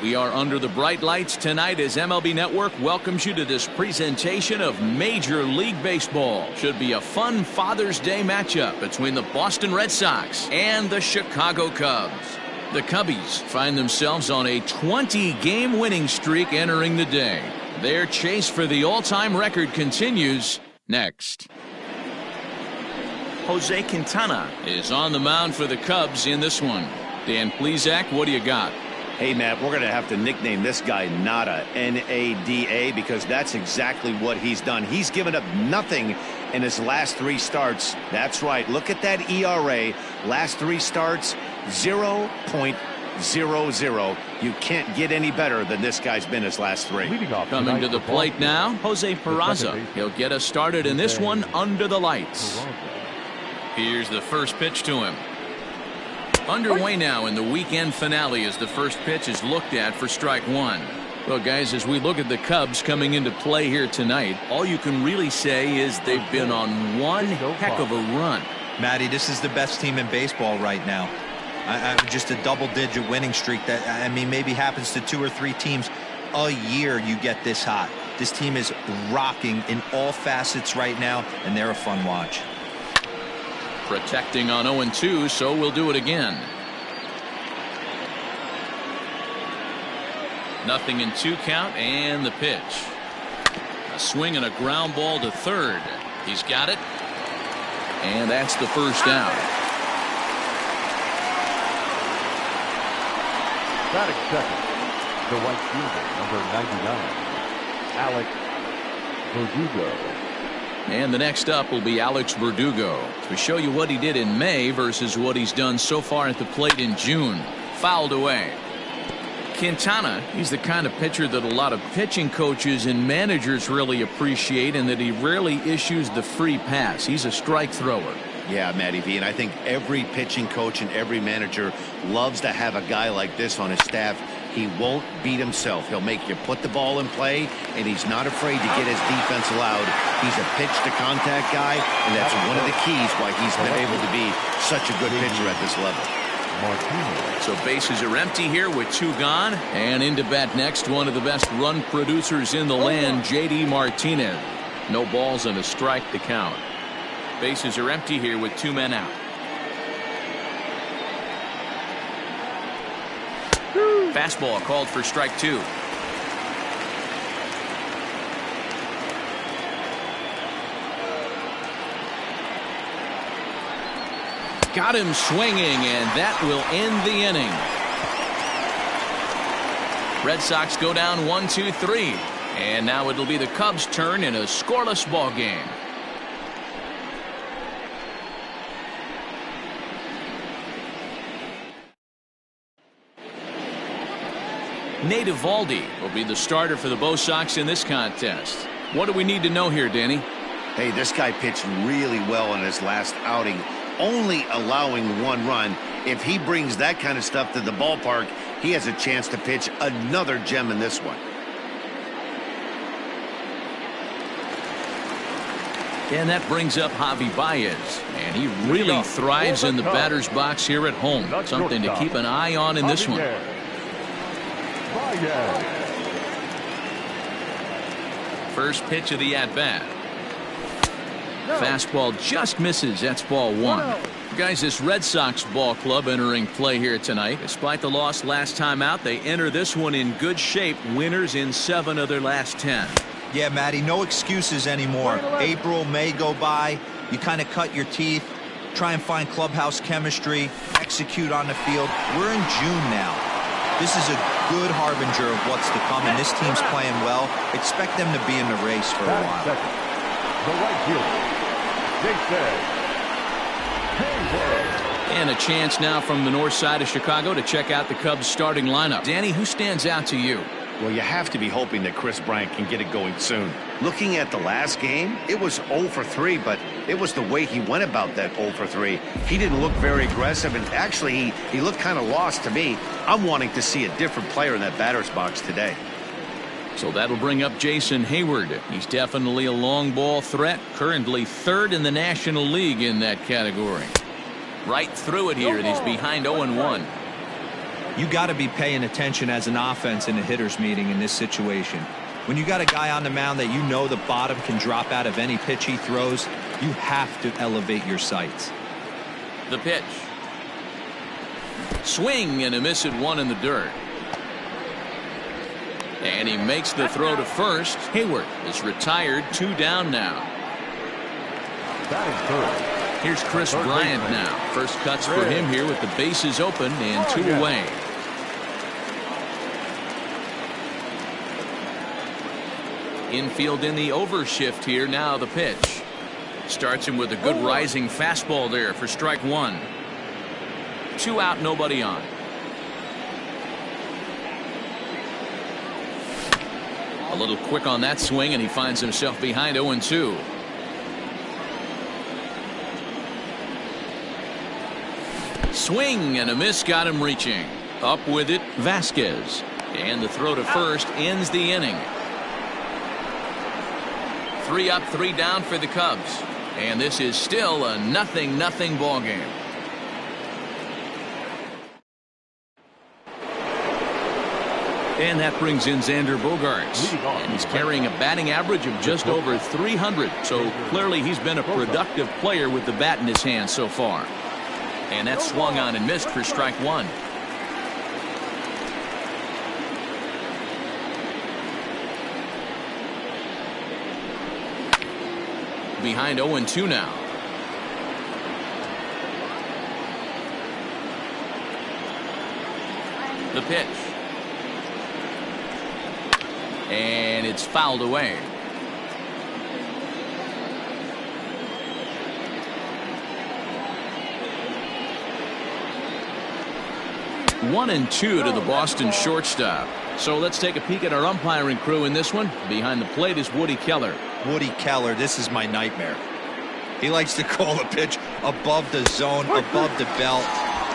We are under the bright lights tonight as MLB Network welcomes you to this presentation of Major League Baseball. Should be a fun Father's Day matchup between the Boston Red Sox and the Chicago Cubs. The Cubbies find themselves on a 20-game winning streak entering the day. Their chase for the all-time record continues next. Jose Quintana is on the mound for the Cubs in this one. Dan Plesac, what do you got? Hey, Matt, we're going to have to nickname this guy Nada, N-A-D-A, because that's exactly what he's done. He's given up nothing in his last 3 starts. That's right. Look at that ERA. Last 3 starts, 0.00. You can't get any better than this guy's been his last 3. Coming to the plate now, Jose Peraza. He'll get us started in this one under the lights. Here's the first pitch to him. Underway now in the weekend finale as the first pitch is looked at for strike 1. Well, guys, as we look at the Cubs coming into play here tonight, all you can really say is they've been on one heck of a run. Matty, this is the best team in baseball right now. Just a double-digit winning streak that, I mean, maybe happens to 2 or 3 teams a year you get this hot. This team is rocking in all facets right now, and they're a fun watch. Protecting on 0-2, so we'll do it again. Nothing in 2 count, and the pitch. A swing and a ground ball to third. He's got it. And that's the first out. Batting second, the right fielder, number 99, Alex Verdugo. And the next up will be Alex Verdugo to show you what he did in May versus what he's done so far at the plate in June. Fouled away. Quintana, he's the kind of pitcher that a lot of pitching coaches and managers really appreciate, and that he rarely issues the free pass. He's a strike thrower. Yeah, Matty V, and I think every pitching coach and every manager loves to have a guy like this on his staff. He won't beat himself. He'll make you put the ball in play, and he's not afraid to get his defense loud. He's a pitch-to-contact guy, and that's one of the keys why he's been able to be such a good pitcher at this level. So bases are empty here with 2 gone, and into bat next, one of the best run producers in the land, J.D. Martinez. No balls and a strike to count. Bases are empty here with 2 men out. Fastball called for strike 2. Got him swinging, and that will end the inning. Red Sox go down 1-2-3, and now it'll be the Cubs' turn in a scoreless ball game. Nate Eovaldi will be the starter for the Bo Sox in this contest. What do we need to know here, Danny? Hey, this guy pitched really well in his last outing, only allowing 1 run. If he brings that kind of stuff to the ballpark, he has a chance to pitch another gem in this one. And that brings up Javi Baez, and he really thrives in the batter's box here at home. Something to keep an eye on in this one. First pitch of the at-bat. Fastball just misses. That's ball 1. Guys, this Red Sox ball club entering play here tonight. Despite the loss last time out, they enter this one in good shape. Winners in 7 of their last 10. Yeah, Matty, no excuses anymore. April, May go by. You kind of cut your teeth, try and find clubhouse chemistry, execute on the field. We're in June now. This is a good harbinger of what's to come, and this team's playing well. Expect them to be in the race for a while. The right fielder, And a chance now from the north side of Chicago to check out the Cubs starting lineup. Danny, who stands out to you? Well, you have to be hoping that Kris Bryant can get it going soon. Looking at the last game, it was 0 for 3, but it was the way he went about that 0 for 3. He didn't look very aggressive, and actually he looked kind of lost to me. I'm wanting to see a different player in that batter's box today. So that'll bring up Jason Hayward. He's definitely a long ball threat, currently 3rd in the National League in that category. Right through it here, and he's behind 0-1. You got to be paying attention as an offense in a hitter's meeting in this situation. When you got a guy on the mound that you know the bottom can drop out of any pitch he throws, you have to elevate your sights. The pitch. Swing and a miss at one in the dirt. And he makes the throw to first. Hayward is retired, 2 down now. Batting third. Here's Chris Bryant now. First cuts for him here with the bases open and 2 away. Infield in the overshift here. Now the pitch. Starts him with a good rising fastball there for strike 1. 2 out, nobody on. A little quick on that swing, and he finds himself behind 0-2. Swing and a miss, got him reaching. Up with it, Vasquez. And the throw to first ends the inning. 3 up, 3 down for the Cubs. And this is still a 0-0 ball game. And that brings in Xander Bogaerts. And he's carrying a batting average of just over 300. So clearly he's been a productive player with the bat in his hand so far. And that swung on and missed for strike 1. Behind 0-2 now. The pitch. And it's fouled away. One and 2 to the Boston shortstop. So let's take a peek at our umpiring crew in this one. Behind the plate is Woody Keller. Woody Keller, this is my nightmare. He likes to call a pitch above the zone, above the belt.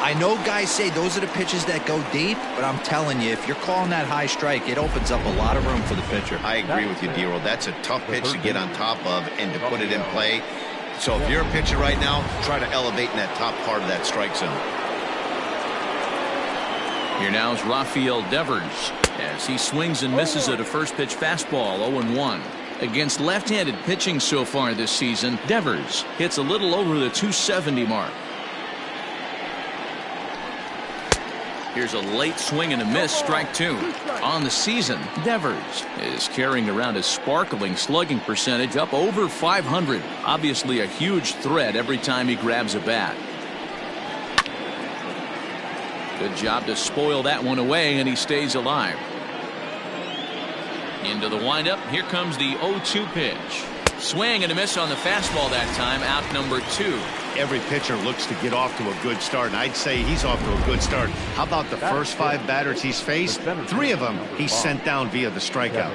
I know guys say those are the pitches that go deep, but I'm telling you, if you're calling that high strike, it opens up a lot of room for the pitcher. I agree with you, D-Roll. That's a tough pitch to get on top of and to put it in play. So if you're a pitcher right now, try to elevate in that top part of that strike zone. Here now is Rafael Devers as he swings and misses at a first pitch fastball. 0-1. Against left-handed pitching so far this season, Devers hits a little over the 270 mark. Here's a late swing and a miss, strike 2. On the season, Devers is carrying around a sparkling slugging percentage up over 500. Obviously a huge threat every time he grabs a bat. Good job to spoil that one away, and he stays alive. Into the windup. Here comes the 0-2 pitch. Swing and a miss on the fastball that time. Out number 2. Every pitcher looks to get off to a good start, and I'd say he's off to a good start. How about the first 5 batters he's faced? 3 of them he's sent down via the strikeout.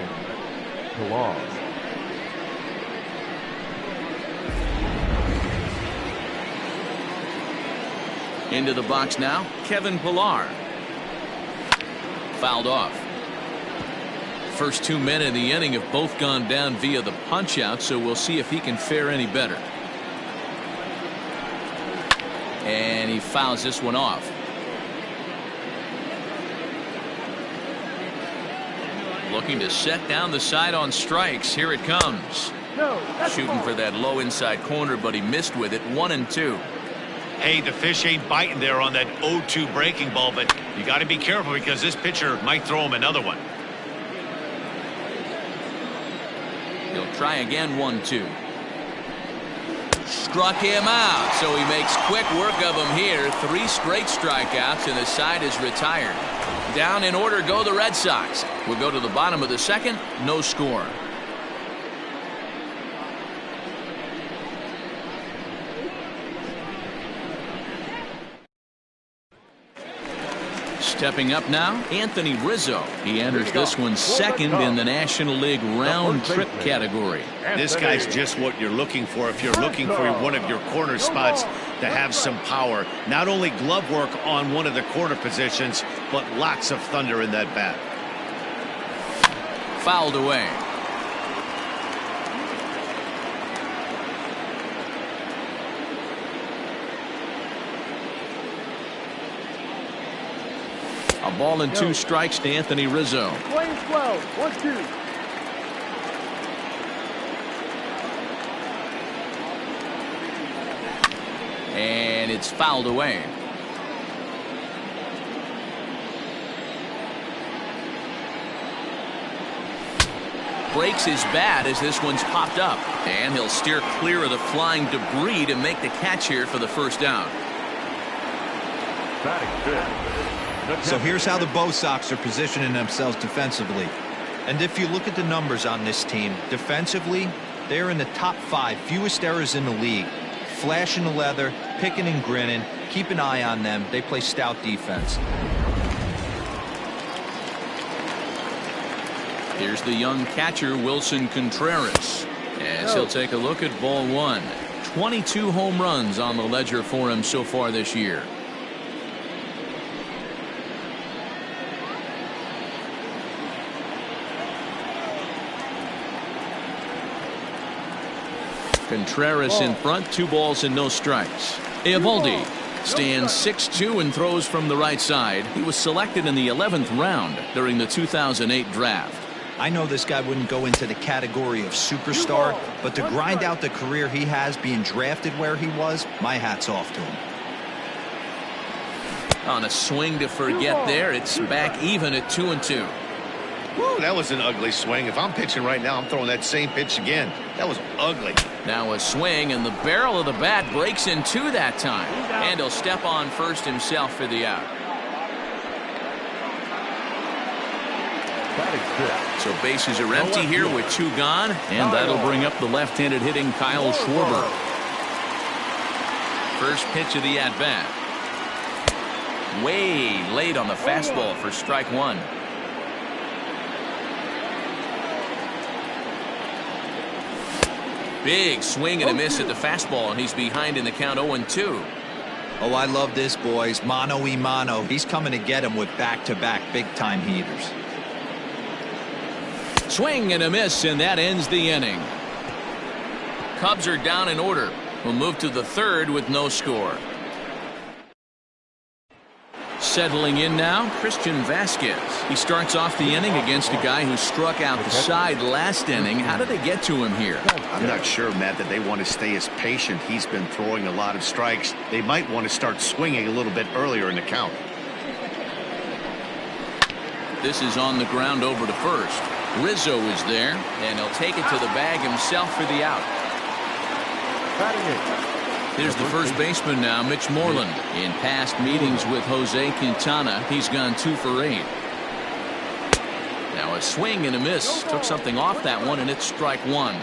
Into the box now, Kevin Pillar. Fouled off. First 2 men in the inning have both gone down via the punch out, so we'll see if he can fare any better. And he fouls this one off. Looking to set down the side on strikes. Here it comes. Shooting for that low inside corner, but he missed with it. 1-2. Hey, the fish ain't biting there on that 0-2 breaking ball, but you got to be careful because this pitcher might throw him another one. He'll try again. 1-2. Struck him out, so he makes quick work of him here. 3 straight strikeouts, and the side is retired. Down in order go the Red Sox. We'll go to the bottom of the second. No score. Stepping up now, Anthony Rizzo. He enters this one second in the National League round trip category. This guy's just what you're looking for if you're looking for one of your corner spots to have some power. Not only glove work on one of the corner positions, but lots of thunder in that bat. Fouled away. Ball and 2 strikes to Anthony Rizzo. Swing 12, 1-2. And it's fouled away. Breaks his bat as this one's popped up. And he'll steer clear of the flying debris to make the catch here for the first down. So here's how the Bo Sox are positioning themselves defensively. And if you look at the numbers on this team, defensively, they're in the top 5 fewest errors in the league. Flashing the leather, picking and grinning. Keep an eye on them. They play stout defense. Here's the young catcher, Wilson Contreras, as he'll take a look at ball 1. 22 home runs on the ledger for him so far this year. Contreras in front, 2 balls and no strikes. Eovaldi stands 6'2" and throws from the right side. He was selected in the 11th round during the 2008 draft. I know this guy wouldn't go into the category of superstar, but to grind out the career he has being drafted where he was, my hat's off to him. On a swing to forget there, it's back even at 2-2. Woo, that was an ugly swing. If I'm pitching right now, I'm throwing that same pitch again. That was ugly. Now a swing, and the barrel of the bat breaks in 2 that time. And he'll step on first himself for the out. So bases are empty here with 2 gone, and that'll bring up the left-handed hitting Kyle Schwarber. First pitch of the at-bat. Way late on the fastball for strike 1. Big swing and a miss at the fastball, and he's behind in the count 0-2. Oh, I love this, boys. Mano-y-mano. He's coming to get him with back-to-back big-time heaters. Swing and a miss, and that ends the inning. Cubs are down in order. We'll move to the 3rd with no score. Settling in now, Christian Vasquez. He starts off the inning against a guy who struck out the side last inning. How did they get to him here? I'm not sure, Matt, that they want to stay as patient. He's been throwing a lot of strikes. They might want to start swinging a little bit earlier in the count. This is on the ground over to first. Rizzo is there, and he'll take it to the bag himself for the out. Here's the first baseman now, Mitch Moreland. In past meetings with Jose Quintana, he's gone 2 for 8. Now a swing and a miss. Took something off that one, and it's strike 1.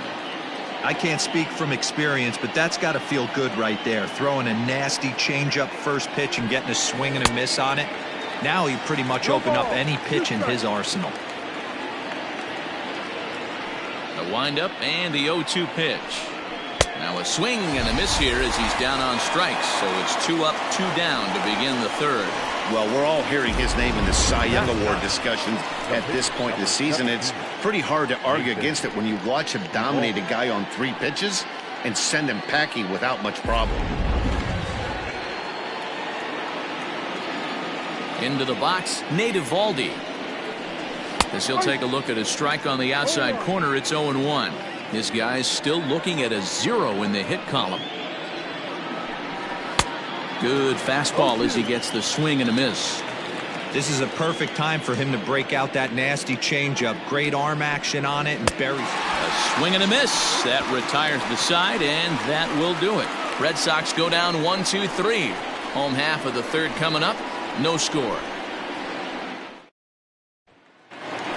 I can't speak from experience, but that's got to feel good right there. Throwing a nasty changeup first pitch and getting a swing and a miss on it. Now he pretty much opened up any pitch in his arsenal. The windup and the 0-2 pitch. Now a swing and a miss here as he's down on strikes. So it's 2 up, 2 down to begin the 3rd. Well, we're all hearing his name in the Cy Young Award discussions at this point in the season. It's pretty hard to argue against it when you watch him dominate a guy on 3 pitches and send him packing without much problem. Into the box, Nate Eovaldi. As he'll take a look at a strike on the outside corner, it's 0-1. This guy's still looking at a 0 in the hit column. Good fastball as he gets the swing and a miss. This is a perfect time for him to break out that nasty changeup. Great arm action on it and buries. A swing and a miss. That retires the side, and that will do it. Red Sox go down 1-2-3. Home half of the 3rd coming up. No score.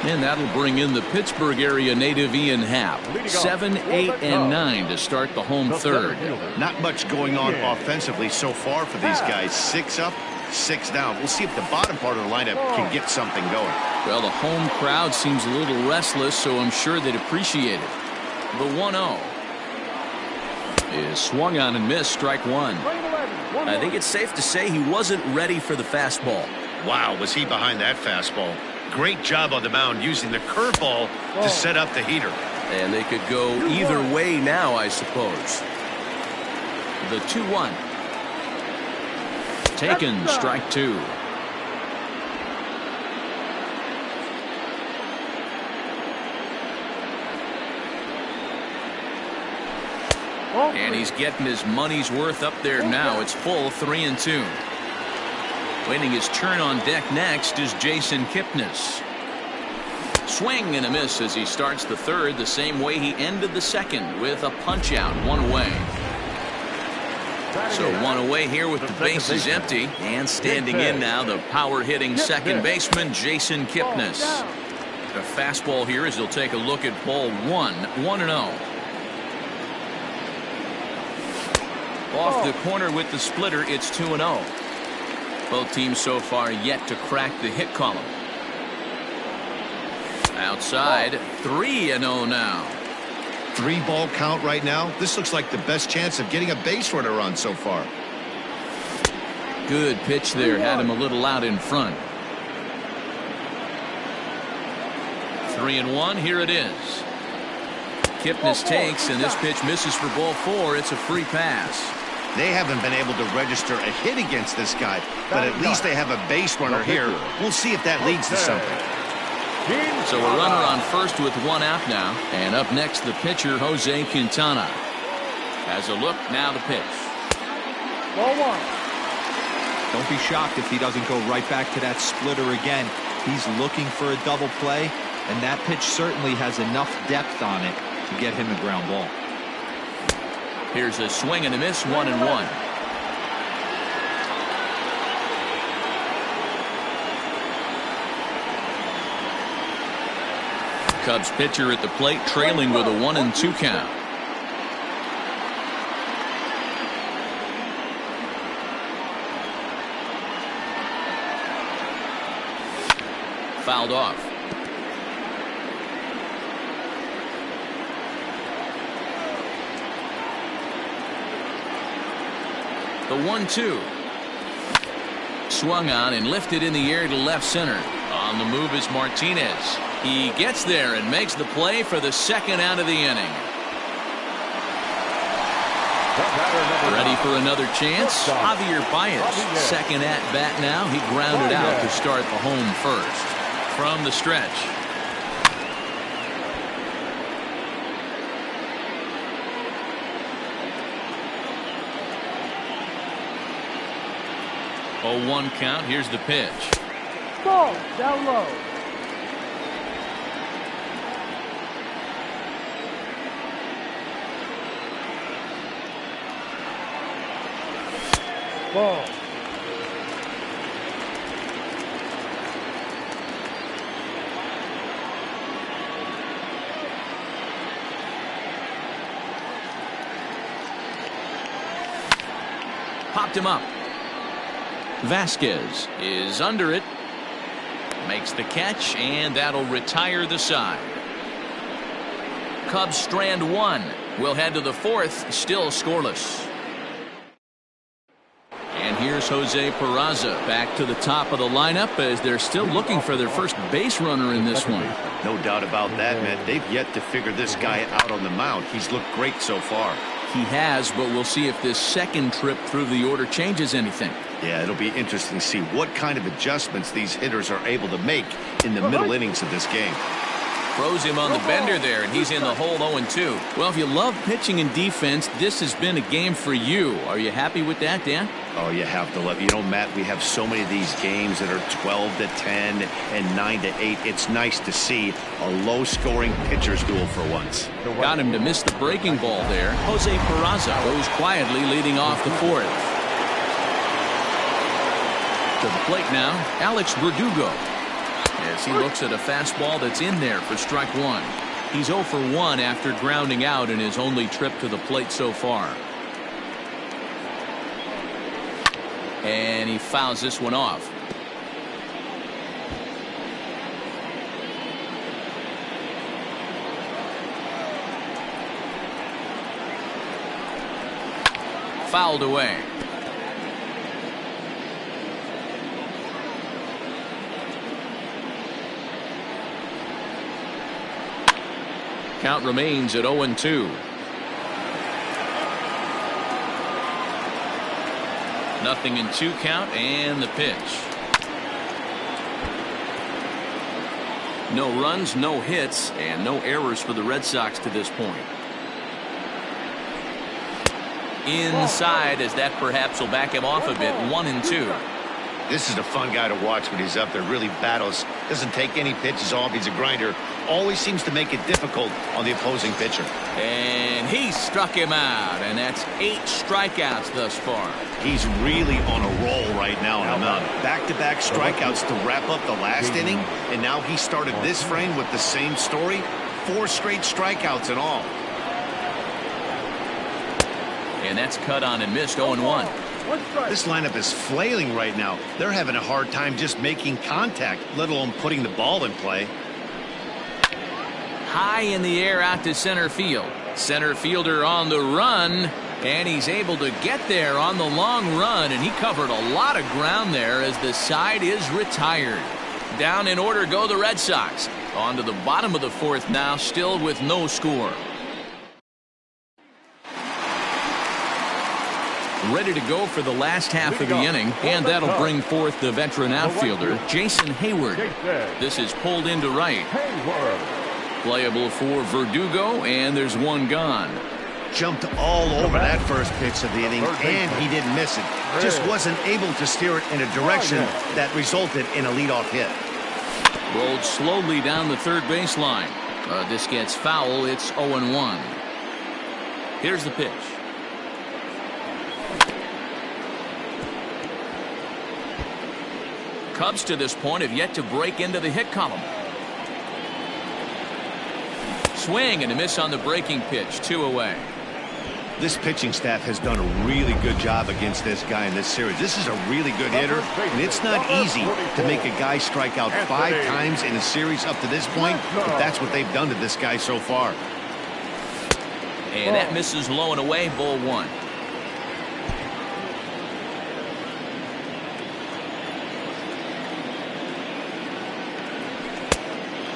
And that'll bring in the Pittsburgh area native Ian Happ. 7, 8, and 9 to start the home 3rd. Not much going on offensively so far for these guys. 6 up, 6 down. We'll see if the bottom part of the lineup can get something going. Well, the home crowd seems a little restless, so I'm sure they'd appreciate it. The 1-0 is swung on and missed, strike 1. I think it's safe to say he wasn't ready for the fastball. Wow, was he behind that fastball. Great job on the mound using the curveball to set up the heater. And they could go either way now, I suppose. The 2-1. Taken, strike 2. And he's getting his money's worth up there now. It's full 3-2. Waiting his turn on deck next is Jason Kipnis. Swing and a miss as he starts the third the same way he ended the second, with a punch out, one away. So one away here with the bases empty, and standing in now the power hitting second baseman Jason Kipnis. A fastball here as he'll take a look at ball 1-0. Off the corner with the splitter, it's 2-0. Both teams so far yet to crack the hit column. Outside, 3-0 now. 3-ball count right now. This looks like the best chance of getting a base runner on so far. Good pitch there, had him a little out in front. 3-1, here it is. Kipnis takes, and this pitch misses for ball 4. It's a free pass. They haven't been able to register a hit against this guy, but at least they have a base runner here. We'll see if that leads to something. So a runner on first with one out now. And up next, the pitcher, Jose Quintana. Has a look, now the pitch. Ball 1. Don't be shocked if he doesn't go right back to that splitter again. He's looking for a double play, and that pitch certainly has enough depth on it to get him a ground ball. Here's a swing and a miss, 1-1. Cubs pitcher at the plate, trailing with a 1-2 count. Fouled off. The 1-2. Swung on and lifted in the air to left center. On the move is Martinez. He gets there and makes the play for the second out of the inning. Ready for another chance? Javier Baez. Second at bat now. He grounded out to start the home first. From the stretch. Oh, 1 count. Here's the pitch. Ball down low. Ball. Popped him up. Vasquez is under it. Makes the catch, and that'll retire the side. Cubs strand 1. We'll head to the 4th, still scoreless. And here's Jose Peraza back to the top of the lineup as they're still looking for their first base runner in this one. No doubt about that, man. They've yet to figure this guy out on the mound. He's looked great so far. He has, but we'll see if this second trip through the order changes anything. Yeah, it'll be interesting to see what kind of adjustments these hitters are able to make in the middle innings of this game. Throws him on the bender there, and he's in the hole 0-2. Well, if you love pitching and defense, this has been a game for you. Are you happy with that, Dan? Oh, you have to love. You know, Matt, we have so many of these games that are 12-10 and 9-8. It's nice to see a low-scoring pitcher's duel for once. Got him to miss the breaking ball there. Jose Peraza goes quietly leading off the 4th. To the plate now, Alex Verdugo. As he looks at a fastball that's in there for strike 1. He's 0 for 1 after grounding out in his only trip to the plate so far. And he fouls this one off. Fouled away. Count remains at 0-2. Nothing in 2 count, and the pitch. No runs, no hits, and no errors for the Red Sox to this point. inside, as that perhaps will back him off a bit. 1-2. This is a fun guy to watch when he's up there. Really battles. Doesn't take any pitches off. He's a grinder. Always seems to make it difficult on the opposing pitcher. And he struck him out. And that's 8 strikeouts thus far. He's really on a roll right now on the mound. Back-to-back strikeouts to wrap up the last inning. And now he started this frame with the same story. 4 straight strikeouts in all. And that's cut on and missed. 0-1. This lineup is flailing right now. They're having a hard time just making contact, let alone putting the ball in play. High in the air out to center field. Center fielder on the run, and he's able to get there on the long run, and he covered a lot of ground there as the side is retired. Down in order go the Red Sox. On to the bottom of the 4th now, still with no score. Ready to go for the last half of the inning, and that'll bring forth the veteran outfielder, Jason Hayward. This is pulled into right. Playable for Verdugo, and there's one gone. Jumped all over that first pitch of the inning, and he didn't miss it. Just wasn't able to steer it in a direction that resulted in a leadoff hit. Rolled slowly down the third baseline. This gets foul. It's 0-1. Here's the pitch. Cubs to this point have yet to break into the hit column. Swing and a miss on the breaking pitch. 2 away. This pitching staff has done a really good job against this guy in this series. This is a really good hitter, and it's not easy to make a guy strike out 5 times in a series up to this point, but that's what they've done to this guy so far. And that misses low and away. Ball 1.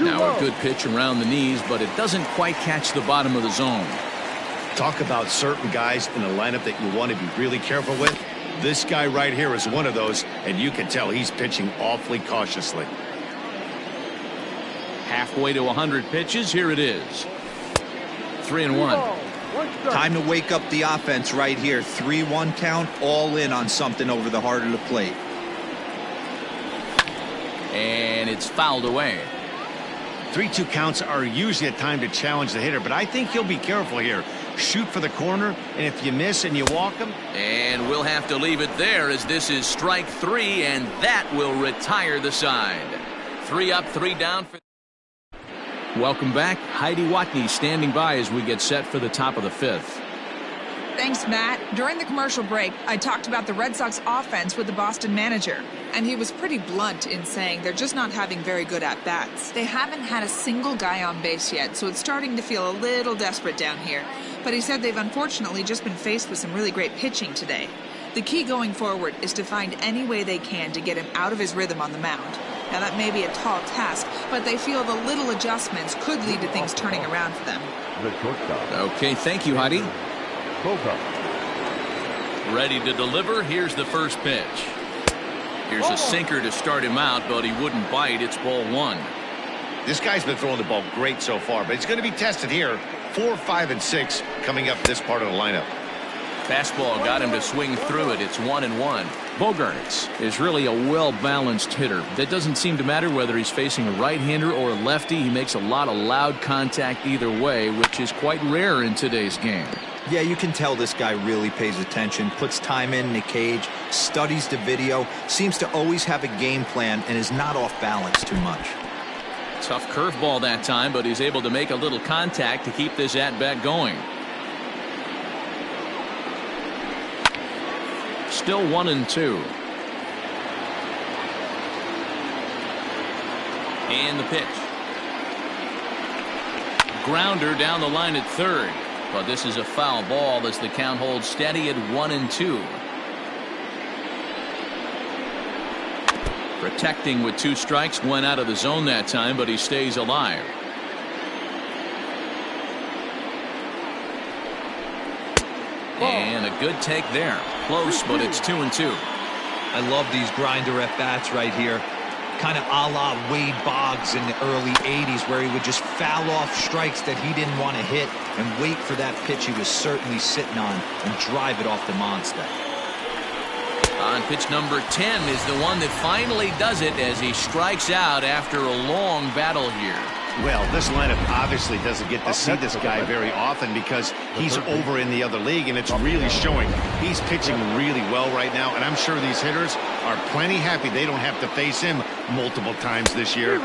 Now a good pitch around the knees, but it doesn't quite catch the bottom of the zone. Talk about certain guys in the lineup that you want to be really careful with. This guy right here is one of those, and you can tell he's pitching awfully cautiously. Halfway to 100 pitches. Here it is. 3-1. Time to wake up the offense right here. 3-1 count, all in on something over the heart of the plate. And it's fouled away. 3-2 counts are usually a time to challenge the hitter, but I think he'll be careful here. Shoot for the corner, and if you miss and you walk him. And we'll have to leave it there, as this is strike 3, and that will retire the side. 3 up, 3 down. Welcome back. Heidi Watney standing by as we get set for the top of the 5th. Thanks, Matt. During the commercial break, I talked about the Red Sox offense with the Boston manager, and he was pretty blunt in saying they're just not having very good at-bats. They haven't had a single guy on base yet, so it's starting to feel a little desperate down here. But he said they've unfortunately just been faced with some really great pitching today. The key going forward is to find any way they can to get him out of his rhythm on the mound. Now, that may be a tall task, but they feel the little adjustments could lead to things turning around for them. Okay, thank you, Heidi. Ready to deliver. Here's the first pitch. Here's a sinker to start him out, but he wouldn't bite. It's ball 1. This guy's been throwing the ball great so far, but it's going to be tested here. 4, 5, and 6 coming up this part of the lineup. Fastball got him to swing through it. It's 1-1. Bogaerts is really a well-balanced hitter. That doesn't seem to matter whether he's facing a right-hander or a lefty. He makes a lot of loud contact either way, which is quite rare in today's game. Yeah, you can tell this guy really pays attention, puts time in the cage, studies the video, seems to always have a game plan, and is not off balance too much. Tough curveball that time, but he's able to make a little contact to keep this at-bat going. Still 1-2. And the pitch. Grounder down the line at third. But this is a foul ball as the count holds steady at 1-2. Protecting with 2 strikes, went out of the zone that time, but he stays alive. And a good take there. Close, but it's 2-2. I love these grinder at bats right here. kind of a la Wade Boggs in the early 80s, where he would just foul off strikes that he didn't want to hit and wait for that pitch he was certainly sitting on and drive it off the monster. On pitch number 10 is the one that finally does it as he strikes out after a long battle here. Well, this lineup obviously doesn't get to see this guy very often because he's over in the other league, and it's really showing. He's pitching really well right now, and I'm sure these hitters are plenty happy they don't have to face him multiple times this year.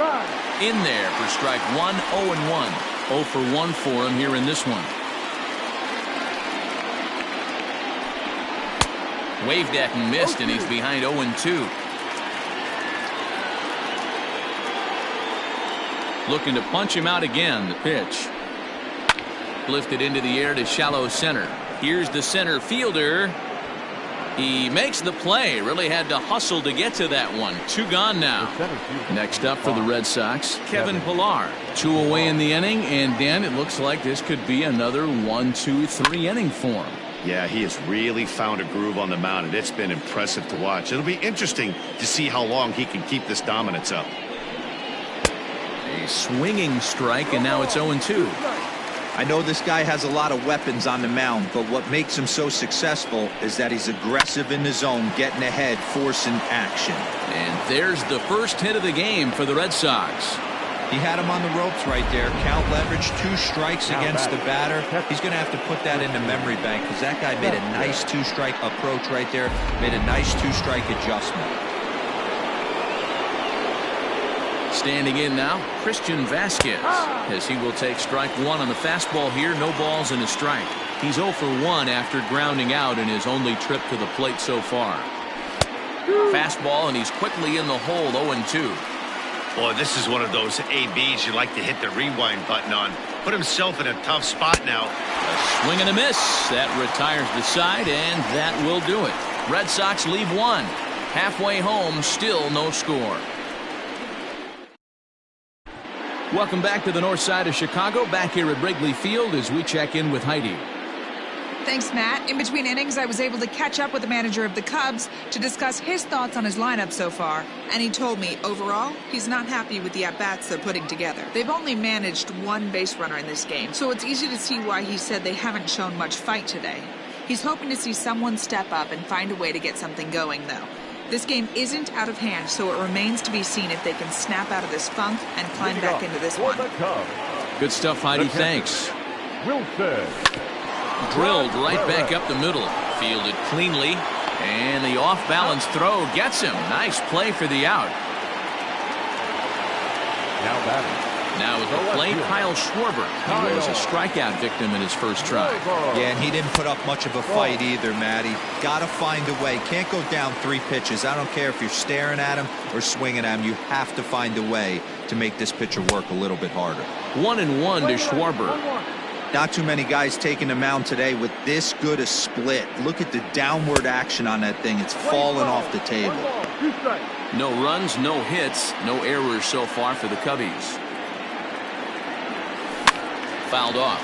In there for strike one, 0-1. 0 for 1 for him here in this one. Waved at and missed, and he's behind 0-2. Looking to punch him out again. The pitch lifted into the air to shallow center. Here's the center fielder. He makes the play. Really had to hustle to get to that one. 2 gone now. Next up for the Red Sox, Kevin Pillar. 2 away in the inning, and Dan, it looks like this could be another 1-2-3 inning for him. Yeah, he has really found a groove on the mound, and it's been impressive to watch. It'll be interesting to see how long he can keep this dominance up. A swinging strike, and now it's 0-2. I know this guy has a lot of weapons on the mound, but what makes him so successful is that he's aggressive in the zone, getting ahead, forcing action. And there's the first hit of the game for the Red Sox. He had him on the ropes right there. Count leverage, 2 strikes against the batter. He's going to have to put that in the memory bank because that guy made a nice 2-strike approach right there, made a nice 2-strike adjustment. Standing in now, Christian Vasquez, as he will take strike 1 on the fastball here. No balls and a strike. He's 0 for 1 after grounding out in his only trip to the plate so far. Fastball, and he's quickly in the hole, 0-2. Boy, this is one of those ABs you like to hit the rewind button on. Put himself in a tough spot now. A swing and a miss. That retires the side, and that will do it. Red Sox leave 1. Halfway home, still no score. Welcome back to the north side of Chicago. Back here at Wrigley Field as we check in with Heidi. Thanks, Matt. In between innings, I was able to catch up with the manager of the Cubs to discuss his thoughts on his lineup so far. And he told me, overall, he's not happy with the at-bats they're putting together. They've only managed 1 base runner in this game, so it's easy to see why he said they haven't shown much fight today. He's hoping to see someone step up and find a way to get something going, though. This game isn't out of hand, so it remains to be seen if they can snap out of this funk and climb back into this one. Good stuff, Heidi. Thanks. Drilled right back up the middle. Fielded cleanly. And the off-balance throw gets him. Nice play for the out. Now batting. Now at the plate, Kyle Schwarber. He was a strikeout victim in his first try. Yeah, and he didn't put up much of a fight either, Matty. Got to find a way. Can't go down 3 pitches. I don't care if you're staring at him or swinging at him. You have to find a way to make this pitcher work a little bit harder. 1-1 to Schwarber. Not too many guys taking the mound today with this good a split. Look at the downward action on that thing. It's falling off the table. No runs, no hits, no errors so far for the Cubbies. Fouled off.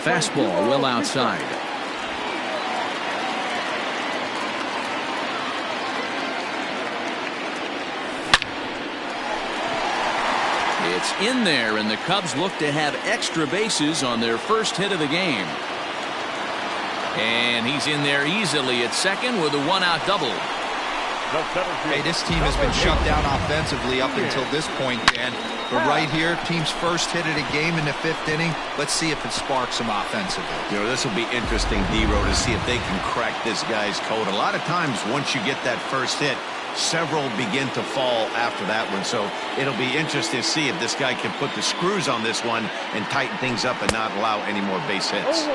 Fastball well outside. It's in there, and the Cubs look to have extra bases on their first hit of the game. And he's in there easily at second with a 1-out double. Hey, this team has been shut down offensively up until this point, Dan. But right here, team's first hit of the game in the 5th inning. Let's see if it sparks them offensively. You know, this will be interesting, D-Row, to see if they can crack this guy's code. A lot of times, once you get that first hit, several begin to fall after that one. So it'll be interesting to see if this guy can put the screws on this one and tighten things up and not allow any more base hits.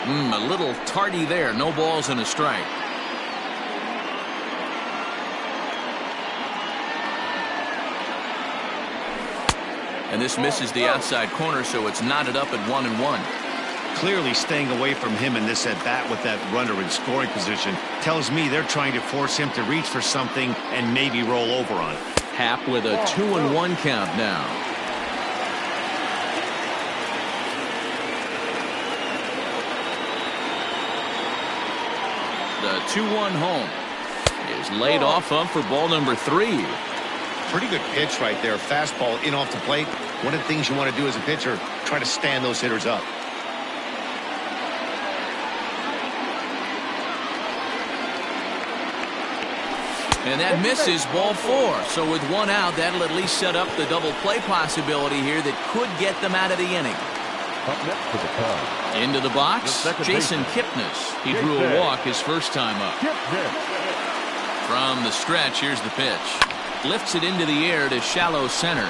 A little tardy there. No balls and a strike. And this misses the outside corner, so it's knotted up at 1-1. Clearly staying away from him in this at-bat with that runner in scoring position tells me they're trying to force him to reach for something and maybe roll over on it. Happ with a 2-1 count now. 2-1 home. Is laid off of for ball number 3. Pretty good pitch right there. Fastball in off the plate. One of the things you want to do as a pitcher, try to stand those hitters up. And that misses, ball 4. So with 1 out, that'll at least set up the double play possibility here that could get them out of the inning. Up next to the Cubs. Into the box, Jason baseman. Kipnis. He drew a walk his first time up. Kipnis. From the stretch, here's the pitch. Lifts it into the air to shallow center.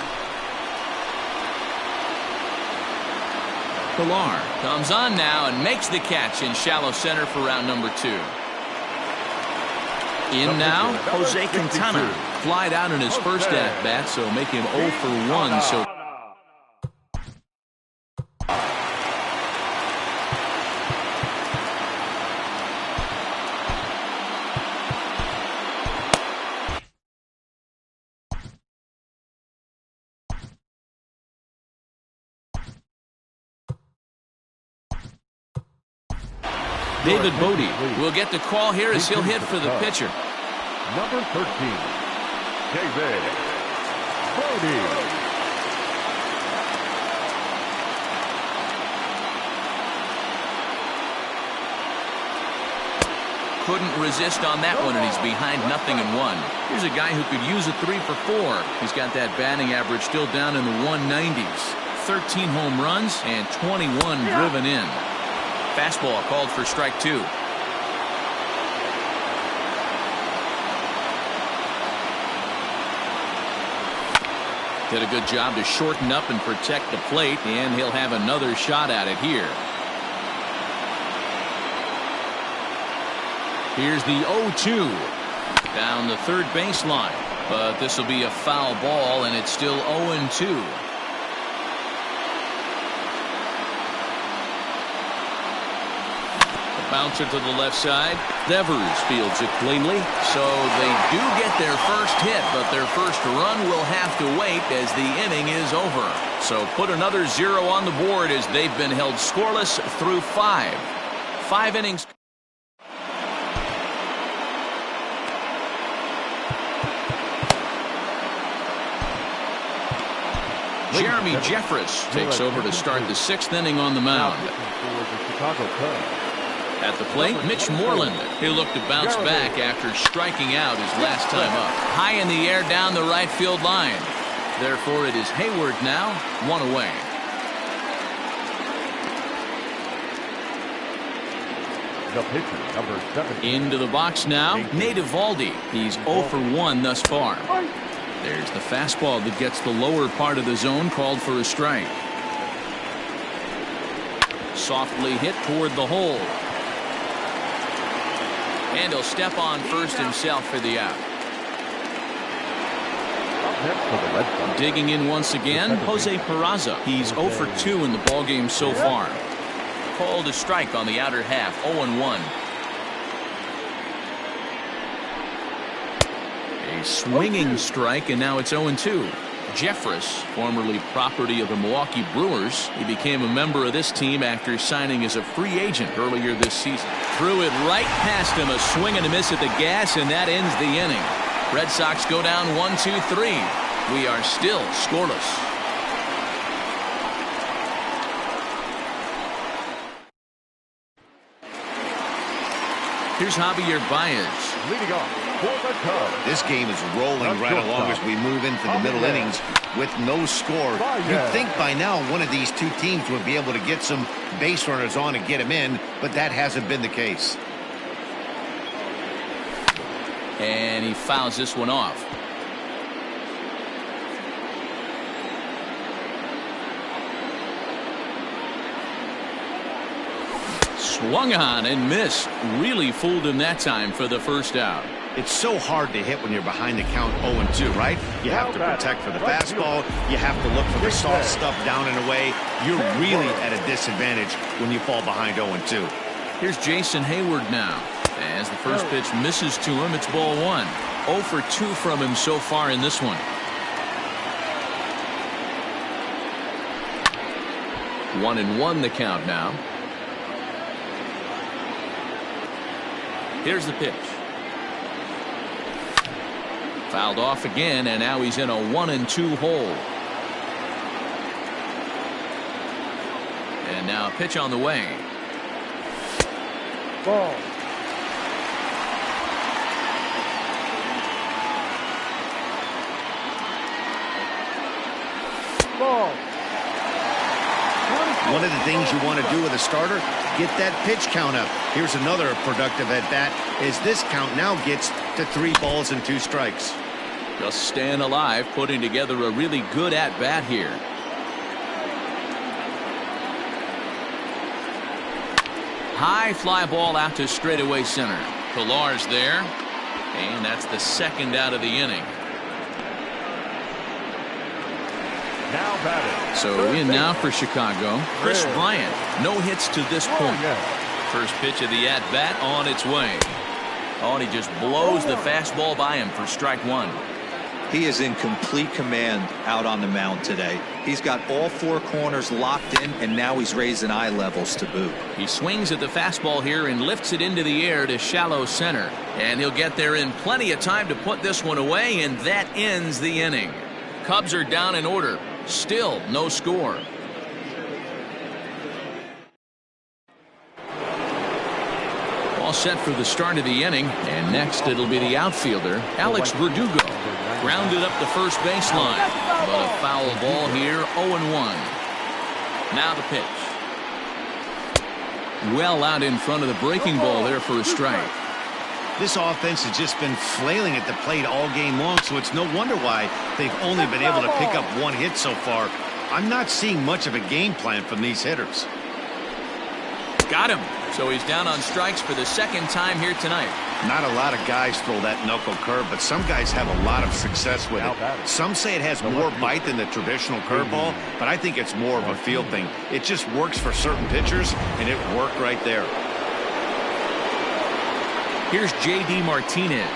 Pilar comes on now and makes the catch in shallow center for round number 2. In now, Jose Quintana. Flied out in his first at-bat, so make him 0 for 1. So David Bodie will get the call here as he'll hit for the pitcher. Number 13, David Bodie. Couldn't resist on that one, and he's behind 0-1. Here's a guy who could use a 3 for 4. He's got that batting average still down in the 190s. 13 home runs and 21 driven in. Fastball called for strike 2. Did a good job to shorten up and protect the plate, and he'll have another shot at it here. Here's the 0-2 down the third baseline, but this will be a foul ball, and it's still 0-2. Bouncer to the left side. Devers fields it cleanly. So they do get their first hit, but their first run will have to wait as the inning is over. So put another 0 on the board as they've been held scoreless through 5. 5 innings. Jeremy Jeffress takes over to start the 6th inning on the mound. At the plate, Mitch Moreland. He'll look to bounce back after striking out his last time up. High in the air down the right field line. Therefore, it is Hayward now, 1 away. The pitcher, number 7. Into the box now, Nate Eovaldi. He's 0 for 1 thus far. There's the fastball that gets the lower part of the zone, called for a strike. Softly hit toward the hole. And he'll step on first himself for the out. Digging in once again, Jose Peraza. He's 0 for 2 in the ballgame so far. Called a strike on the outer half, 0-1. A swinging strike, and now it's 0-2. Jeffress, formerly property of the Milwaukee Brewers. He became a member of this team after signing as a free agent earlier this season. Threw it right past him, a swing and a miss at the gas, and that ends the inning. Red Sox go down 1-2-3. We are still scoreless. Here's Javier Baez. Leading off for the Cubs. This game is rolling right along as we move into the middle innings with no score. You'd think by now one of these two teams would be able to get some base runners on and get them in, but that hasn't been the case. And he fouls this one off. Swung on and missed. Really fooled him that time for the first out. It's so hard to hit when you're behind the count 0-2, right? You have to protect for the fastball. You have to look for the soft stuff down and away. You're really at a disadvantage when you fall behind 0-2. Here's Jason Hayward now. As the first pitch misses to him, it's ball 1. 0 for 2 from him so far in this one. One and one the count now. Here's the pitch. Fouled off again, and now he's in a 1-2 hole. And now a pitch on the way. Ball. Ball. One of the things you want to do with a starter, get that pitch count up. Here's another productive at-bat as this count now gets to 3 balls and 2 strikes. Just staying alive, putting together a really good at-bat here. High fly ball out to straightaway center. Pilar's there, and that's the second out of the inning. Now batting. So in now for Chicago, Chris Bryant. No hits to this point. First pitch of the at-bat on its way. Oh, and he just blows the fastball by him for strike 1. He is in complete command out on the mound today. He's got all 4 corners locked in, and now he's raising eye levels to boot. He swings at the fastball here and lifts it into the air to shallow center. And he'll get there in plenty of time to put this one away, and that ends the inning. Cubs are down in order. Still no score. All set for the start of the inning, and next it'll be the outfielder, Alex Verdugo. Grounded up the first baseline, but a foul ball here, 0-1. Now the pitch. Well out in front of the breaking ball there for a strike. This offense has just been flailing at the plate all game long, so it's no wonder why they've only been able to pick up 1 hit so far. I'm not seeing much of a game plan from these hitters. Got him. So he's down on strikes for the second time here tonight. Not a lot of guys throw that knuckle curve, but some guys have a lot of success with it. Some say it has more bite than the traditional curveball, but I think it's more of a feel thing. It just works for certain pitchers, and it worked right there. Here's J.D. Martinez.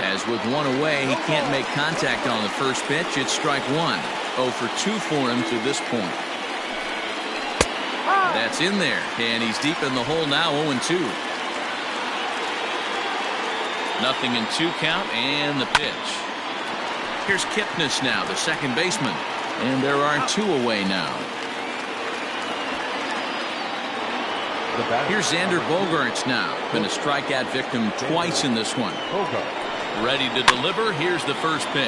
As with 1 away, he can't make contact on the first pitch. It's strike 1. 0 for 2 for him to this point. That's in there, and he's deep in the hole now, 0-2. 0-2 count, and the pitch. Here's Kipnis now, the second baseman, and there are 2 away now. Here's Xander Bogaerts now, been a strikeout victim twice in this one. Ready to deliver. Here's the first pitch,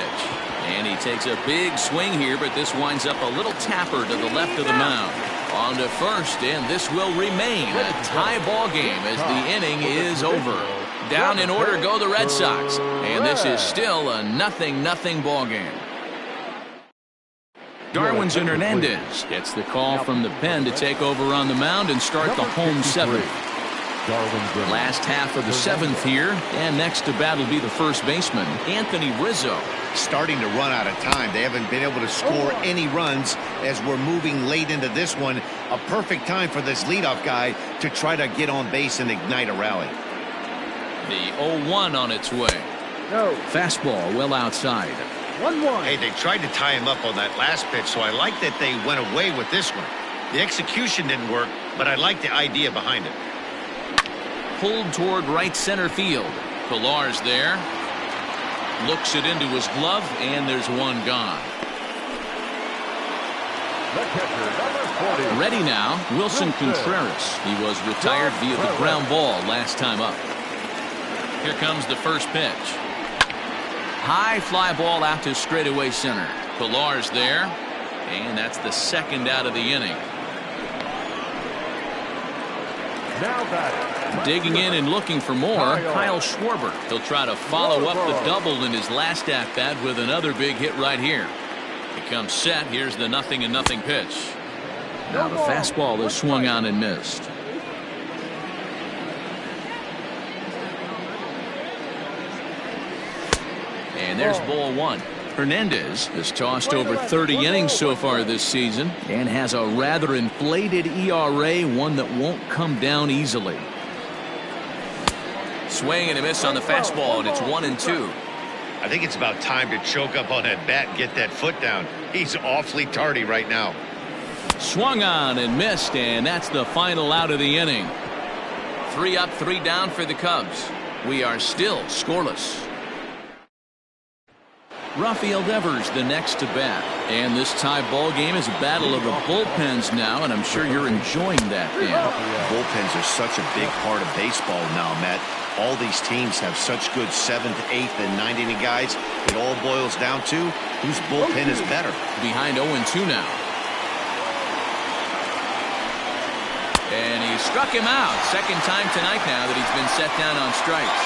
and he takes a big swing here, but this winds up a little tapper to the left of the mound. On to first, and this will remain a tie ball game as the inning is over. Down in order go the Red Sox, and this is still a 0-0 ball game. Darwinzon Hernandez gets the call from the pen to take over on the mound and start the home 7th. Last half of the 7th here, and next to bat will be the first baseman, Anthony Rizzo. Starting to run out of time. They haven't been able to score any runs as we're moving late into this one. A perfect time for this leadoff guy to try to get on base and ignite a rally. The 0-1 on its way. Fastball well outside. 1-1. Hey, they tried to tie him up on that last pitch, so I like that they went away with this one. The execution didn't work, but I like the idea behind it. Pulled toward right center field. Pilar's there. Looks it into his glove, and there's one gone. The catcher, number 40. Ready now, Wilson Contreras. He was retired via the ground ball last time up. Here comes the first pitch. High fly ball out to straightaway center. Pilar's there, and that's the second out of the inning. Now batting. Digging in and looking for more, Kyle Schwarber. He'll try to follow up the double in his last at-bat with another big hit right here. He comes set. Here's the 0-0 pitch. Now the fastball is swung on and missed. And there's ball 1. Hernandez has tossed over 30 innings so far this season and has a rather inflated ERA, one that won't come down easily. Swing and a miss on the fastball, and it's 1-2. I think it's about time to choke up on that bat and get that foot down. He's awfully tardy right now. Swung on and missed, and that's the final out of the inning. 3 up, 3 down for the Cubs. We are still scoreless. Rafael Devers the next to bat. And this tie ball game is a battle of the bullpens now, and I'm sure you're enjoying that, Dan. Bullpens are such a big part of baseball now, Matt. All these teams have such good 7th, 8th, and 9th inning guys. It all boils down to whose bullpen is better. Behind 0-2 now. And he struck him out. Second time tonight now that he's been set down on strikes.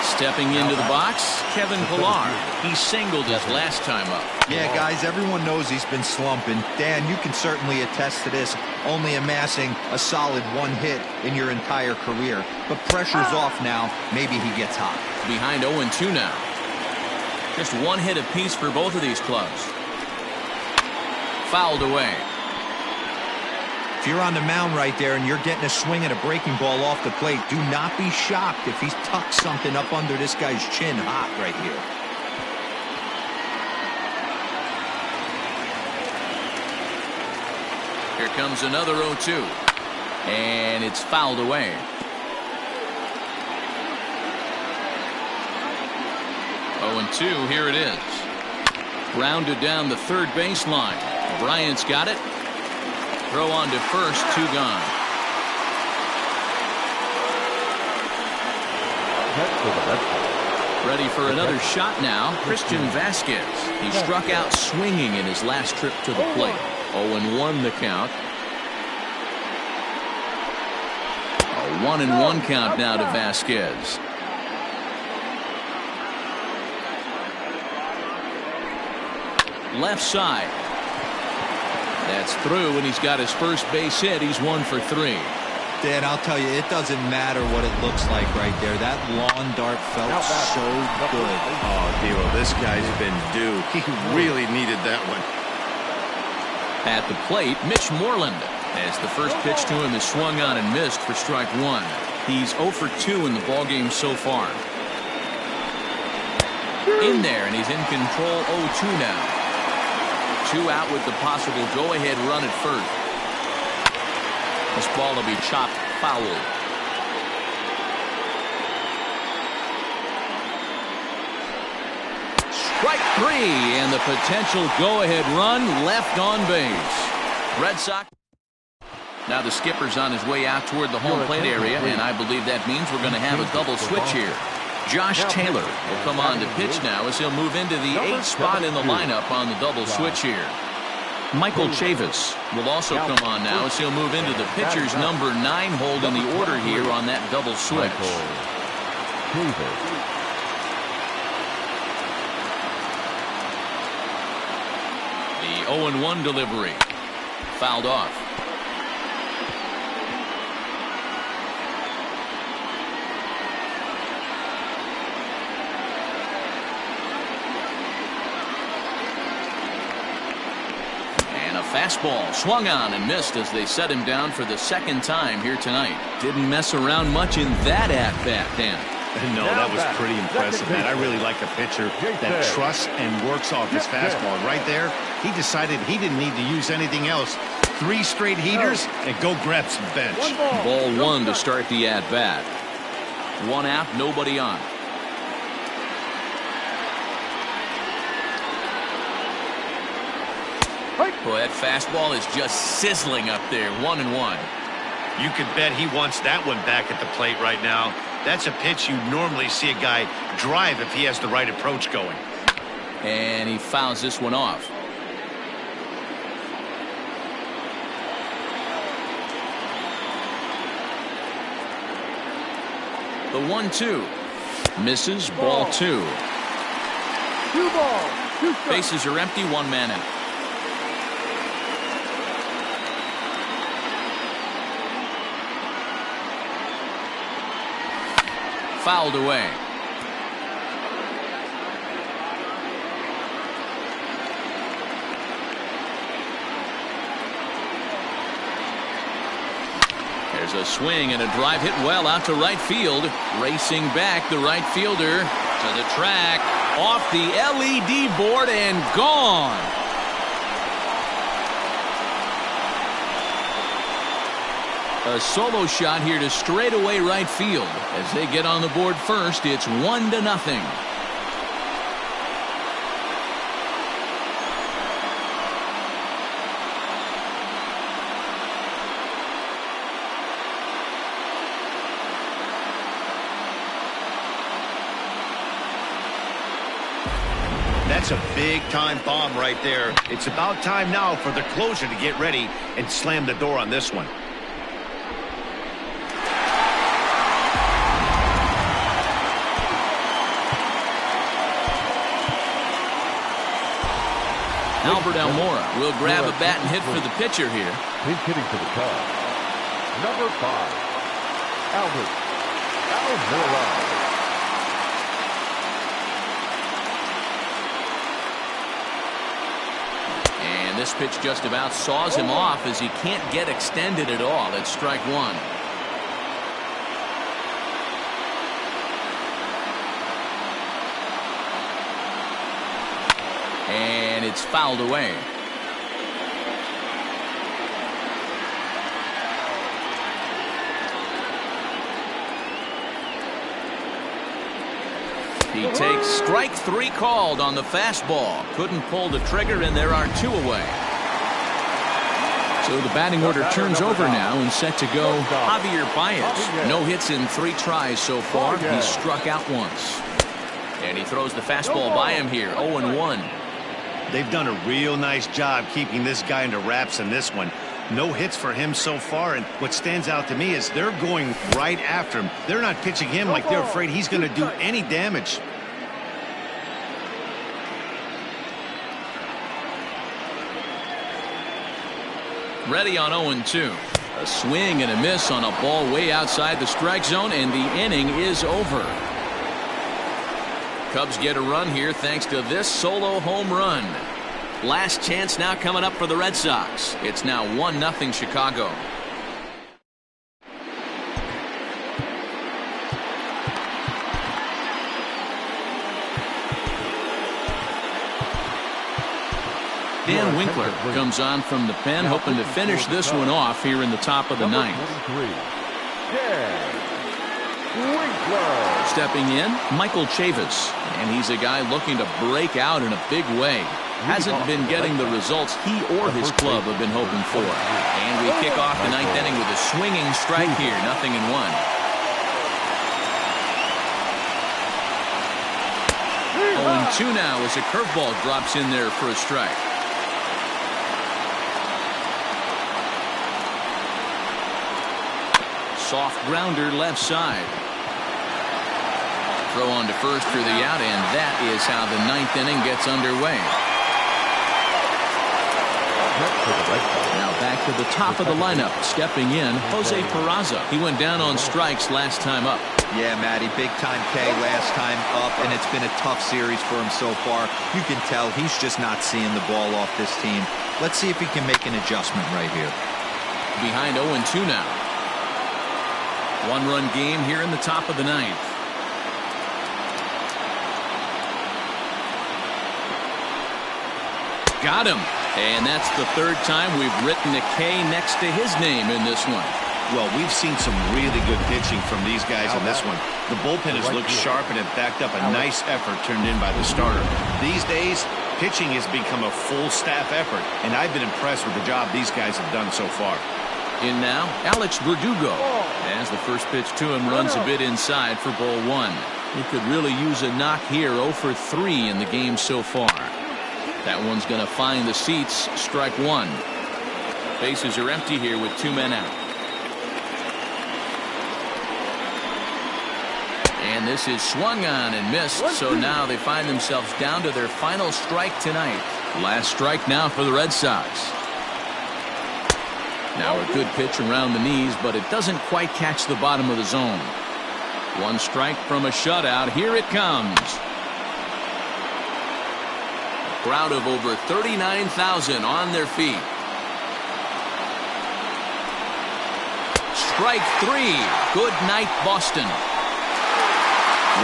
Stepping into the box, Kevin Pillar. He singled his last time up. Yeah, guys, everyone knows he's been slumping. Dan, you can certainly attest to this, only amassing a solid 1 hit in your entire career. But pressure's off now. Maybe he gets hot. Behind 0-2 now. Just 1 hit apiece for both of these clubs. Fouled away. If you're on the mound right there and you're getting a swing at a breaking ball off the plate, do not be shocked if he's tucked something up under this guy's chin hot right here. Here comes another 0-2. And it's fouled away. Oh, 2, here it is. Grounded down the third baseline. Bryant's got it. Throw on to first, 2 gone. Ready for another shot now, Christian Vasquez. He struck out swinging in his last trip to the plate. 0-1 the count. A 1-1 count now to Vasquez. Left side. That's through, and he's got his first base hit. He's 1 for 3. Dan, I'll tell you, it doesn't matter what it looks like right there. That lawn dart felt so good. Oh, Dero, this guy's been due. He really needed that one. At the plate, Mitch Moreland, as the first pitch to him is swung on and missed for strike 1. He's 0 for 2 in the ballgame so far. In there, and he's in control. 0-2 now. 2 out with the possible go-ahead run at first. This ball will be chopped foul. Strike 3, and the potential go-ahead run left on base. Red Sox. Now the skipper's on his way out toward the home plate area, and I believe that means we're going to have a double switch here. Josh Taylor will come on to pitch now as he'll move into the 8th spot in the lineup on the double switch here. Michael Chavis will also come on now as he'll move into the pitcher's number 9 hold in the order here on that double switch. The 0-1 delivery. Fouled off. Fastball swung on and missed as they set him down for the second time here tonight. Didn't mess around much in that at-bat, Dan. No, that was pretty impressive, man. I really like a pitcher that trusts and works off his fastball. Right there, he decided he didn't need to use anything else. 3 straight heaters and go grab some bench. Ball 1 to start the at-bat. 1 out, nobody on. Boy, that fastball is just sizzling up there. 1-1. You could bet he wants that one back at the plate right now. That's a pitch you normally see a guy drive if he has the right approach going. And he fouls this one off. The 1-2. Misses. Ball 2. 2 balls. 2 strikes. Bases are empty. 1 man out. Fouled away. There's a swing and a drive hit well out to right field. Racing back, the right fielder to the track, off the LED board and gone. A solo shot here to straightaway right field. As they get on the board first, it's 1-0. That's a big-time bomb right there. It's about time now for the closer to get ready and slam the door on this one. Albert Almora will grab a bat and hit for the pitcher here. He's hitting for the Cubs. Number 5, Albert Almora. And this pitch just about saws him off as he can't get extended at all. It's strike one. And it's fouled away. He takes strike 3 called on the fastball. Couldn't pull the trigger, and there are 2 away. So the batting order turns over now and set to go Javier Baez. No hits in 3 tries so far. He struck out once. And he throws the fastball by him here. 0-1. They've done a real nice job keeping this guy into wraps in this one. No hits for him so far, and what stands out to me is they're going right after him. They're not pitching him like they're afraid he's going to do any damage. Ready on 0-2. A swing and a miss on a ball way outside the strike zone, and the inning is over. Cubs get a run here thanks to this solo home run. Last chance now coming up for the Red Sox. It's now 1-0 Chicago. Dan Winkler comes on from the pen, hoping to finish this one off here in the top of the ninth. Stepping in, Michael Chavis, and he's a guy looking to break out in a big way. Hasn't been getting the results he or his club have been hoping for. And we kick off the ninth inning with a swinging strike here, 0-1. Oh, 2 now as a curveball drops in there for a strike. Soft grounder left side. Throw on to first for the out, and that is how the ninth inning gets underway. Now back to the top of the lineup. Stepping in, Jose Peraza. He went down on strikes last time up. Yeah, Matty, big-time K last time up, and it's been a tough series for him so far. You can tell he's just not seeing the ball off this team. Let's see if he can make an adjustment right here. Behind 0-2 now. 1-run game here in the top of the ninth. Got him. And that's the 3rd time we've written a K next to his name in this one. Well, we've seen some really good pitching from these guys on this one. The bullpen has looked sharp and have backed up a nice effort turned in by the starter. These days, pitching has become a full staff effort, and I've been impressed with the job these guys have done so far. In now, Alex Verdugo. As the first pitch to him runs a bit inside for ball 1. He could really use a knock here. 0 for 3 in the game so far. That one's going to find the seats. Strike 1. Bases are empty here with 2 men out. And this is swung on and missed. So now they find themselves down to their final strike tonight. Last strike now for the Red Sox. Now a good pitch around the knees, but it doesn't quite catch the bottom of the zone. 1 strike from a shutout. Here it comes. A crowd of over 39,000 on their feet. Strike 3. Good night, Boston.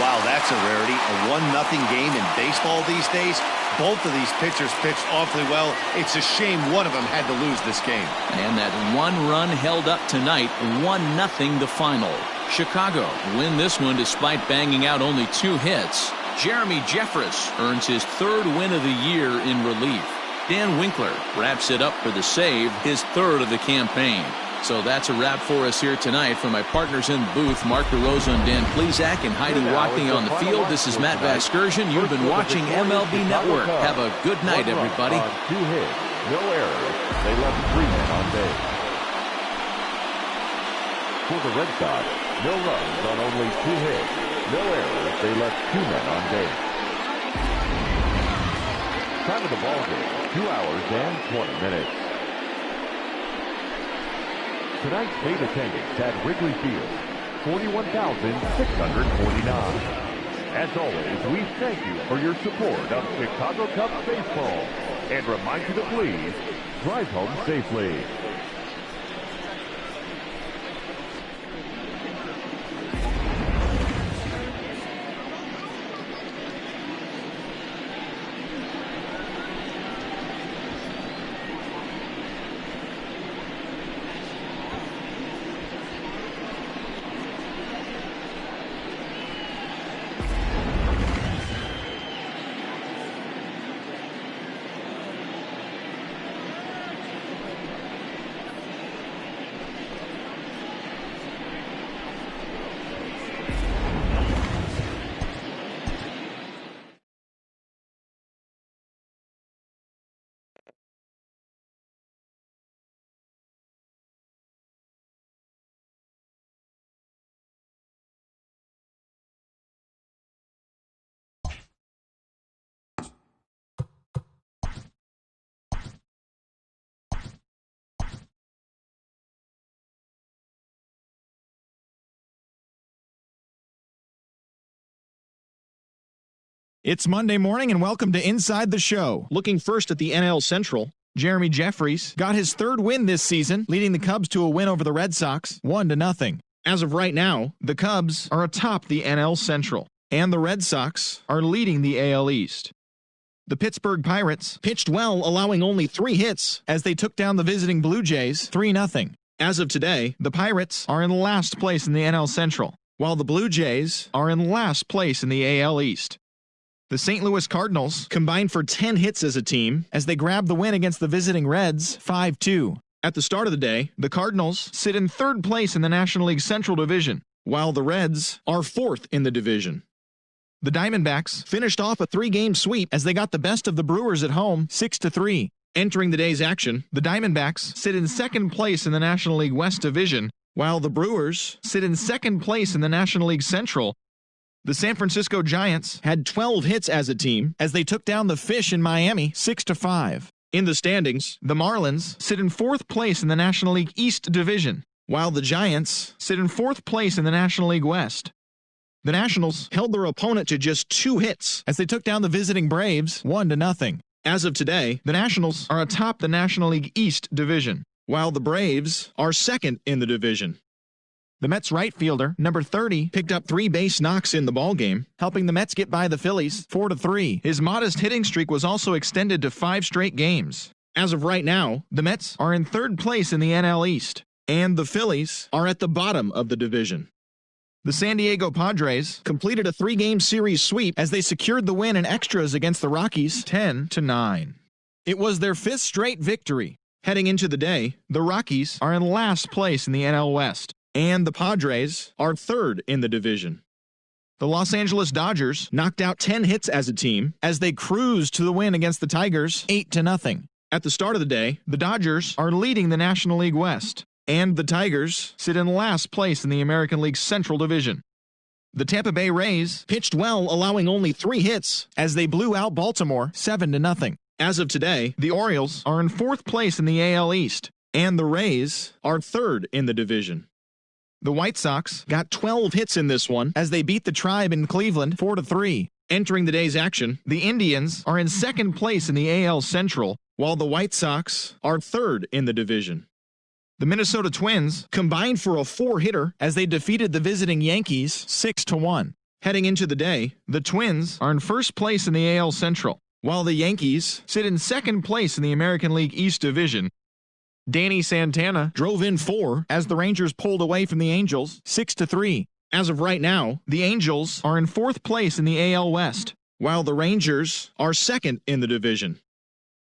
Wow, that's a rarity. A 1-0 game in baseball these days. Both of these pitchers pitched awfully well. It's a shame one of them had to lose this game. And that one run held up tonight, 1-0 the final. Chicago win this one despite banging out only 2 hits. Jeremy Jeffress earns his 3rd win of the year in relief. Dan Winkler wraps it up for the save, his 3rd of the campaign. So that's a wrap for us here tonight. From my partners in the booth, Mark DeRosa and Dan Plesac and Heidi Watney on the field, this is Matt Vasgersian. You've been watching MLB Network. Have a good night, everybody. 2 hits, no errors. They left 3 men on base. For the Red Sox, no runs on only 2 hits, no errors. They left 2 men on base. Time of the ball game, 2 hours and 20 minutes. Tonight's paid attendance at Wrigley Field, 41,649. As always, we thank you for your support of Chicago Cubs baseball and remind you to please drive home safely. It's Monday morning and welcome to Inside the Show. Looking first at the NL Central, Jeremy Jeffress got his 3rd win this season, leading the Cubs to a win over the Red Sox, 1-0. As of right now, the Cubs are atop the NL Central, and the Red Sox are leading the AL East. The Pittsburgh Pirates pitched well, allowing only 3 hits as they took down the visiting Blue Jays 3-0. As of today, the Pirates are in last place in the NL Central, while the Blue Jays are in last place in the AL East. The St. Louis Cardinals combined for 10 hits as a team as they grabbed the win against the visiting Reds 5-2. At the start of the day, the Cardinals sit in 3rd place in the National League Central Division, while the Reds are 4th in the division. The Diamondbacks finished off a 3-game sweep as they got the best of the Brewers at home 6-3. Entering the day's action, the Diamondbacks sit in 2nd place in the National League West Division, while the Brewers sit in 2nd place in the National League Central. The San Francisco Giants had 12 hits as a team as they took down the Fish in Miami 6-5. In the standings, the Marlins sit in 4th place in the National League East Division, while the Giants sit in 4th place in the National League West. The Nationals held their opponent to just 2 hits as they took down the visiting Braves 1-0. As of today, the Nationals are atop the National League East Division, while the Braves are 2nd in the division. The Mets right fielder, number 30, picked up 3 base knocks in the ballgame, helping the Mets get by the Phillies 4-3. His modest hitting streak was also extended to 5 straight games. As of right now, the Mets are in 3rd place in the NL East, and the Phillies are at the bottom of the division. The San Diego Padres completed a 3-game series sweep as they secured the win in extras against the Rockies 10-9. It was their 5th straight victory. Heading into the day, the Rockies are in last place in the NL West, and the Padres are 3rd in the division. The Los Angeles Dodgers knocked out 10 hits as a team as they cruised to the win against the Tigers 8-0. At the start of the day, the Dodgers are leading the National League West, and the Tigers sit in last place in the American League Central Division. The Tampa Bay Rays pitched well, allowing only 3 hits as they blew out Baltimore 7-0. As of today, the Orioles are in 4th place in the AL East, and the Rays are 3rd in the division. The White Sox got 12 hits in this one as they beat the Tribe in Cleveland 4-3. Entering the day's action, the Indians are in 2nd place in the AL Central, while the White Sox are 3rd in the division. The Minnesota Twins combined for a 4-hitter as they defeated the visiting Yankees 6-1. Heading into the day, the Twins are in first place in the AL Central, while the Yankees sit in second place in the American League East Division. Danny Santana drove in 4 as the Rangers pulled away from the Angels 6-3. As of right now, the Angels are in 4th place in the AL West, while the Rangers are second in the division.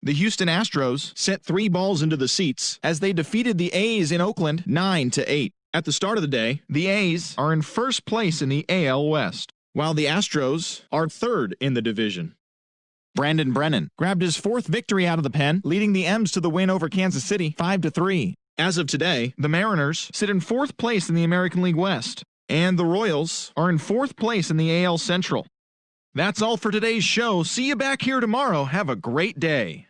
The Houston Astros set 3 balls into the seats as they defeated the A's in Oakland 9-8. At the start of the day, the A's are in first place in the AL West, while the Astros are 3rd in the division. Brandon Brennan grabbed his 4th victory out of the pen, leading the M's to the win over Kansas City 5-3. As of today, the Mariners sit in 4th place in the American League West, and the Royals are in 4th place in the AL Central. That's all for today's show. See you back here tomorrow. Have a great day.